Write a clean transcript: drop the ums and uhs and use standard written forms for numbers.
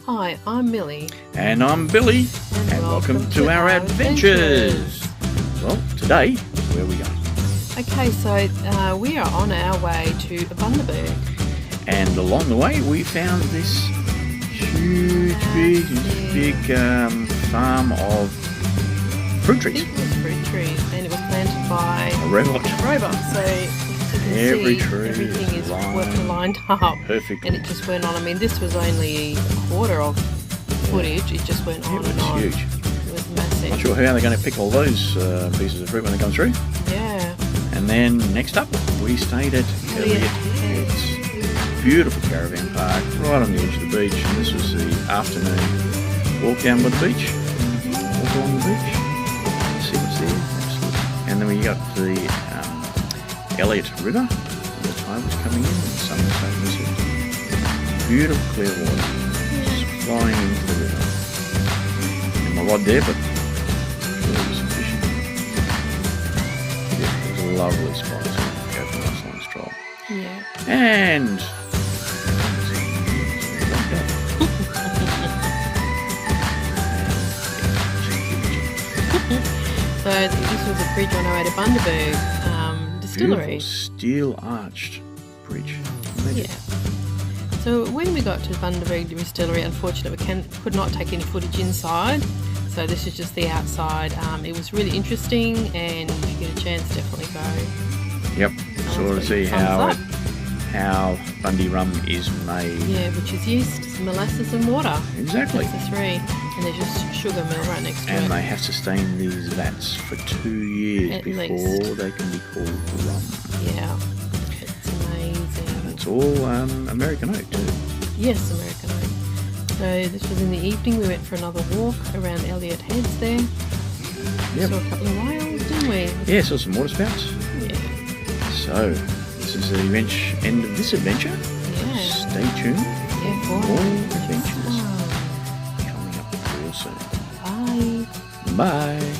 Hi, I'm Millie. And I'm Billy, and welcome to our adventures. Well, today, where are we going? Okay, so we are on our way to Bundaberg. And along the way, we found this huge, big farm of fruit trees. I think it was fruit trees, and it was planted by A robot. So Every see, tree everything is lined lined up. Perfectly. And it just went on. I mean, this was only a quarter of footage. It just went on and on. It was huge. It was massive. Not sure how they're going to pick all those pieces of fruit when they come through. Yeah. And then next up, we stayed at Elliot Heads. Beautiful caravan park right on the edge of the beach. And this was the afternoon walk down by the beach. Walk along the beach. See what's there. Absolutely. And then we got to the Elliot River. The tide was coming in and the sun was so visible. Beautiful clear water. Just flying into the river. And my rod there, but really some fishing. Yeah, it was a lovely spot to go for a nice long stroll. Yeah. And So this was a bridge on our way to Bundaberg distillery. beautiful steel arched bridge. Imagine. Yeah. So when we got to Bundaberg distillery, unfortunately we could not take any footage inside. So this is just the outside. It was really interesting, and if you get a chance, definitely go. Yep. Sort of see Thumbs how Bundy rum is made. Yeah, which is yeast, molasses and water. Exactly. That's the three. And there's just sugar mill right next to And it. they have to stay in these vats for 2 years At before least. they can be called rum. Yeah. It's amazing. And it's all American oak too. Yes, American oak. So this was in the evening. We went for another walk around Elliot Heads there. Yep. Saw a couple of whales, didn't we? Yeah, saw some water spouts. Yeah. So this is the end of this adventure. Yeah. Stay tuned. Yeah, for for more it. adventures coming up real soon. Bye. Bye.